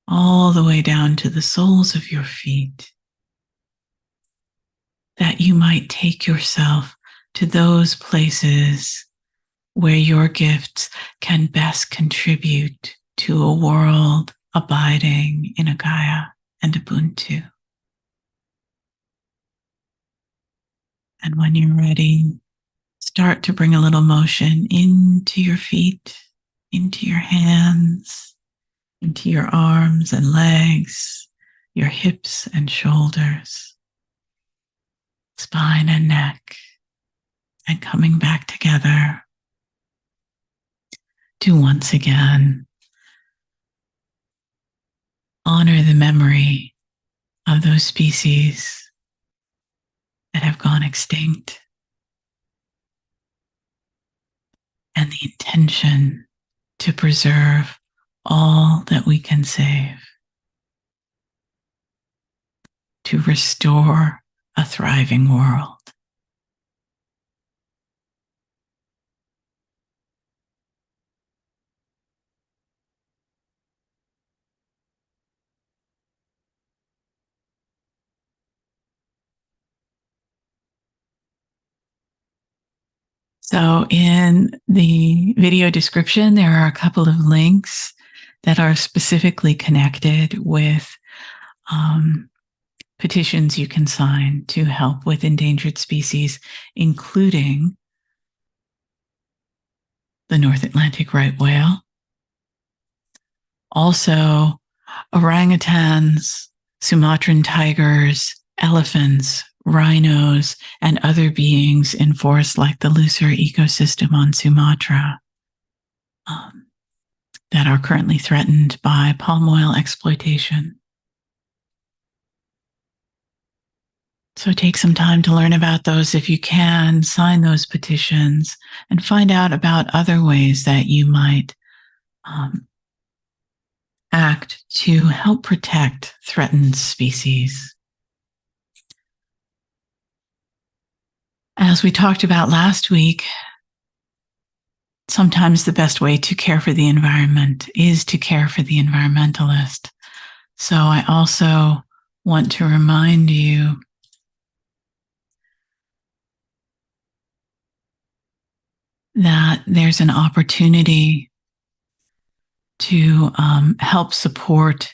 all the way down to the soles of your feet, that you might take yourself to those places where your gifts can best contribute to a world abiding in a Gaia and Ubuntu. And when you're ready, start to bring a little motion into your feet, into your hands, into your arms and legs, your hips and shoulders, spine and neck, and coming back together to once again honor the memory of those species that have gone extinct and the intention to preserve all that we can save, to restore a thriving world. So in the video description, there are a couple of links that are specifically connected with petitions you can sign to help with endangered species, including the North Atlantic right whale, also orangutans, Sumatran tigers, elephants, rhinos, and other beings in forests like the looser ecosystem on Sumatra that are currently threatened by palm oil exploitation. So take some time to learn about those if you can, sign those petitions, and find out about other ways that you might act to help protect threatened species. As we talked about last week, sometimes the best way to care for the environment is to care for the environmentalist. So I also want to remind you that there's an opportunity to help support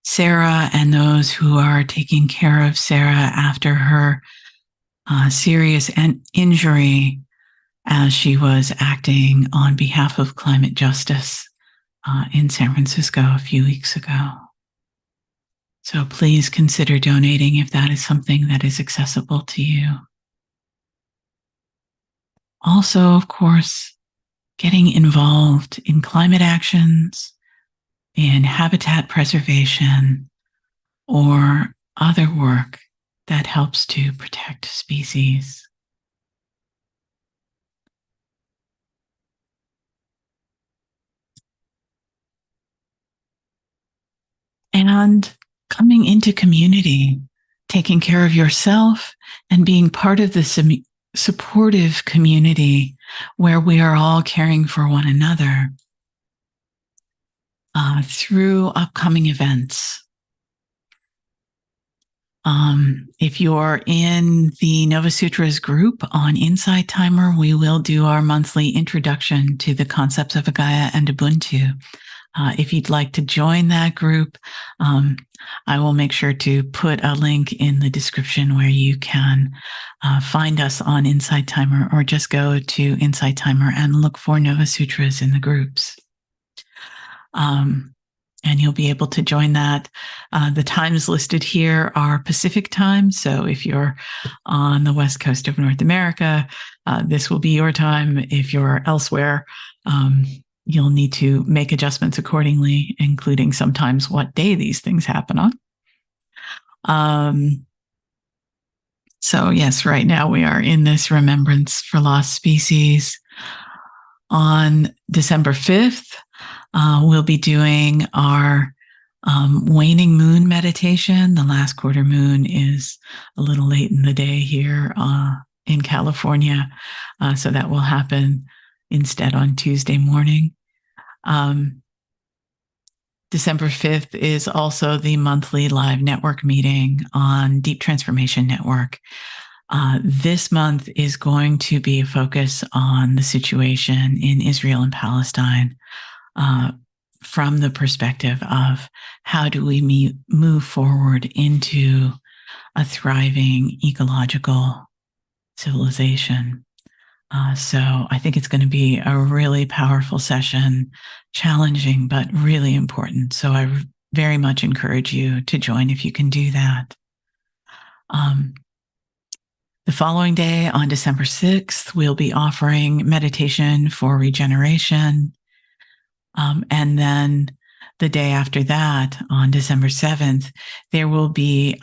Sarah and those who are taking care of Sarah after her serious injury as she was acting on behalf of climate justice in San Francisco a few weeks ago. So please consider donating if that is something that is accessible to you. Also, of course, getting involved in climate actions, in habitat preservation, or other work that helps to protect species. And coming into community, taking care of yourself and being part of the supportive community where we are all caring for one another through upcoming events. If you're in the Novasutras group on Insight Timer, we will do our monthly introduction to the concepts of Agaya and Ubuntu. If you'd like to join that group, I will make sure to put a link in the description where you can find us on Insight Timer, or just go to Insight Timer and look for Novasutras in the groups. And you'll be able to join that. The times listed here are Pacific time. So if you're on the West Coast of North America, this will be your time. If you're elsewhere, you'll need to make adjustments accordingly, including sometimes what day these things happen on. So yes, right now we are in this Remembrance for Lost Species. On December 5th, we'll be doing our waning moon meditation. The last quarter moon is a little late in the day here in California, so that will happen instead on Tuesday morning. December 5th is also the monthly live network meeting on Deep Transformation Network. This month is going to be a focus on the situation in Israel and Palestine from the perspective of how do we move forward into a thriving ecological civilization. So I think it's going to be a really powerful session, challenging, but really important. So I very much encourage you to join if you can do that. The following day, on December 6th, we'll be offering meditation for regeneration. And then the day after that, on December 7th, there will be,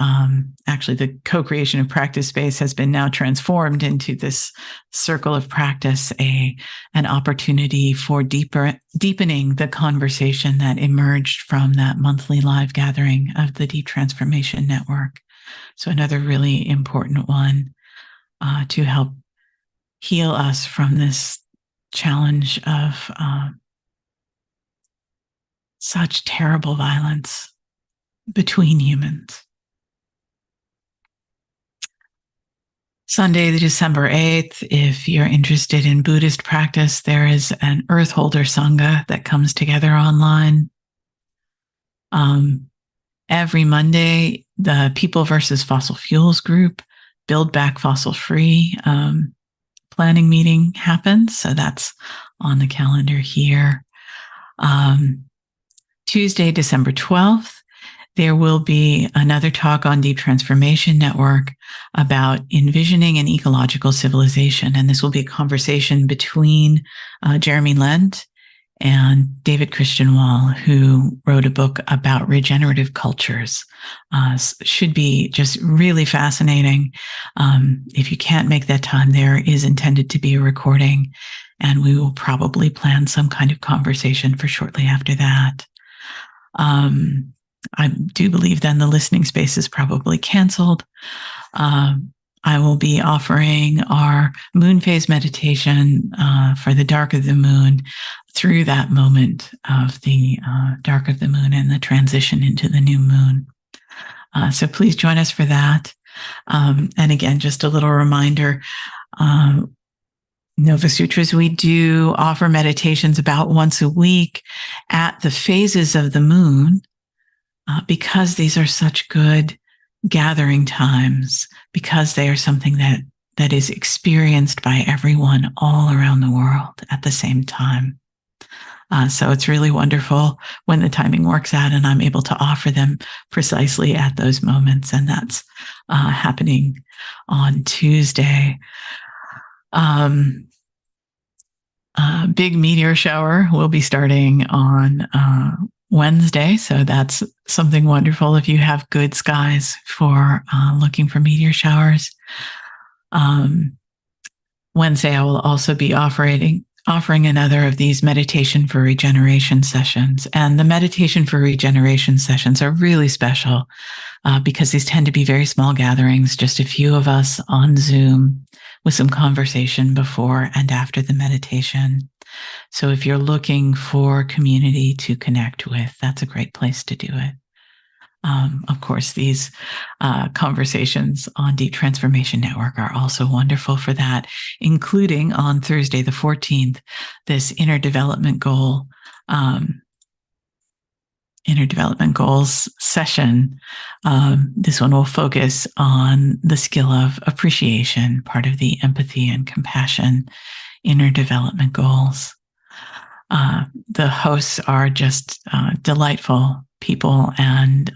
actually the co-creation of practice space has been now transformed into this circle of practice, an opportunity for deepening the conversation that emerged from that monthly live gathering of the Deep Transformation Network. So another really important one to help heal us from this challenge of such terrible violence between humans. Sunday, December 8th, if you're interested in Buddhist practice, there is an Earthholder Sangha that comes together online. Every Monday, the People versus Fossil Fuels group, Build Back Fossil Free planning meeting happens. So that's on the calendar here. Tuesday, December 12th, there will be another talk on Deep Transformation Network about envisioning an ecological civilization. And this will be a conversation between Jeremy Lent and David Christian Wall, who wrote a book about regenerative cultures. Should be just really fascinating. If you can't make that time, there is intended to be a recording, and we will probably plan some kind of conversation for shortly after that. I do believe then the listening space is probably canceled. I will be offering our moon phase meditation for the dark of the moon through that moment of the dark of the moon and the transition into the new moon. So please join us for that. And again, just a little reminder, Novasutras, we do offer meditations about once a week at the phases of the moon, because these are such good gathering times, because they are something that that is experienced by everyone all around the world at the same time. So it's really wonderful when the timing works out and I'm able to offer them precisely at those moments. And that's happening on Tuesday. Big meteor shower will be starting on Wednesday. So that's something wonderful if you have good skies for looking for meteor showers. Wednesday, I will also be offering another of these meditation for regeneration sessions. And the meditation for regeneration sessions are really special because these tend to be very small gatherings, just a few of us on Zoom with some conversation before and after the meditation. So if you're looking for community to connect with, that's a great place to do it. Of course, these conversations on Deep Transformation Network are also wonderful for that, including on Thursday, the 14th, this inner development goals session. This one will focus on the skill of appreciation, part of the empathy and compassion inner development goals. The hosts are just delightful people, and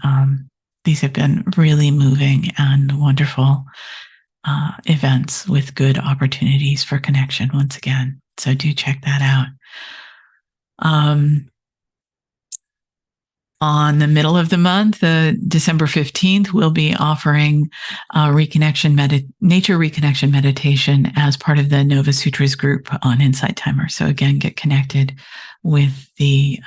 these have been really moving and wonderful events with good opportunities for connection once again. So do check that out. On the middle of the month, December 15th, we'll be offering nature reconnection meditation as part of the Novasutras group on Insight Timer. So again, get connected with the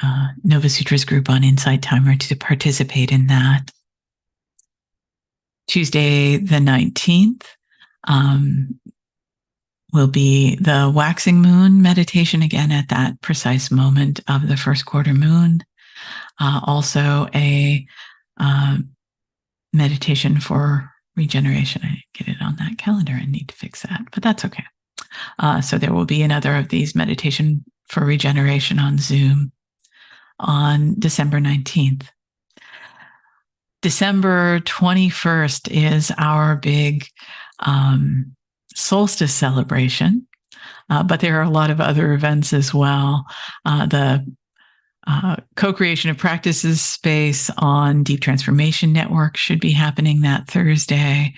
Novasutras group on Insight Timer to participate in that. Tuesday, the 19th, will be the waxing moon meditation again at that precise moment of the first quarter moon. Also a meditation for regeneration. I didn't get it on that calendar. I need to fix that, but that's okay. So there will be another of these meditation for regeneration on Zoom on December 19th. December 21st is our big solstice celebration, but there are a lot of other events as well. The co-creation of practices space on Deep Transformation Network should be happening that Thursday.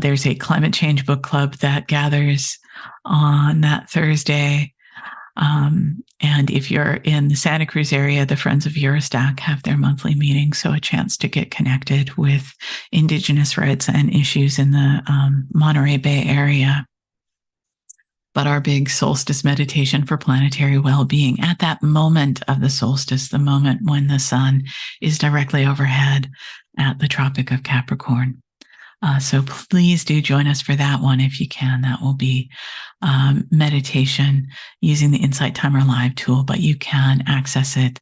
There's a climate change book club that gathers on that Thursday. And if you're in the Santa Cruz area, the Friends of Eurostack have their monthly meeting. So a chance to get connected with Indigenous rights and issues in the Monterey Bay area. But our big solstice meditation for planetary well-being at that moment of the solstice, the moment when the sun is directly overhead at the Tropic of Capricorn. So please do join us for that one if you can. That will be meditation using the Insight Timer Live tool, but you can access it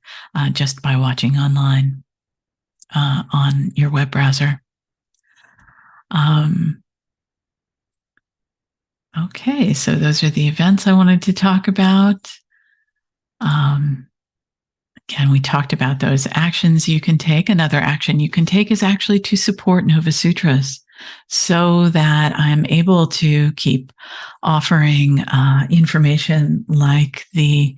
just by watching online on your web browser. Okay, so those are the events I wanted to talk about. Again, we talked about those actions you can take. Another action you can take is actually to support Novasutras so that I'm able to keep offering information like the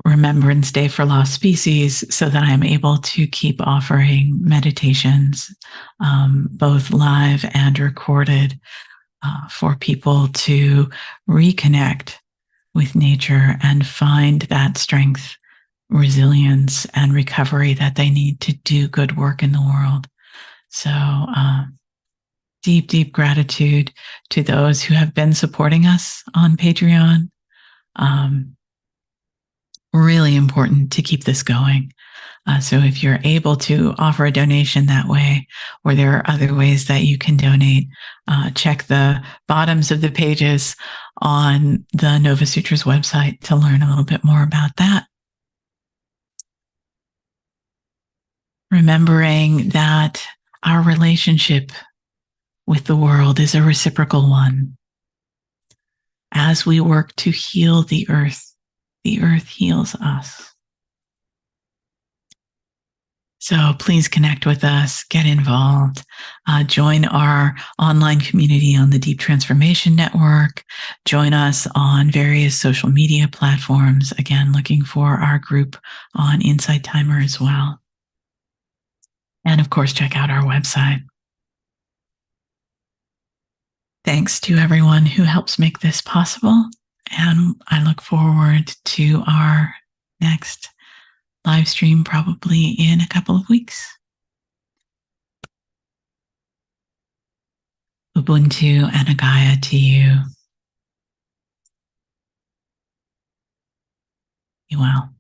Remembrance Day for Lost Species, so that I'm able to keep offering meditations, both live and recorded, for people to reconnect with nature and find that strength, resilience, and recovery that they need to do good work in the world. So deep, deep gratitude to those who have been supporting us on Patreon. Really important to keep this going. So if you're able to offer a donation that way, or there are other ways that you can donate, check the bottoms of the pages on the Novasutras website to learn a little bit more about that. Remembering that our relationship with the world is a reciprocal one. As we work to heal the earth heals us. So please connect with us, get involved, join our online community on the Deep Transformation Network, join us on various social media platforms. Again, looking for our group on Insight Timer as well. And of course, check out our website. Thanks to everyone who helps make this possible. And I look forward to our next live stream, probably in a couple of weeks. Ubuntu and Agaya to you. Be well.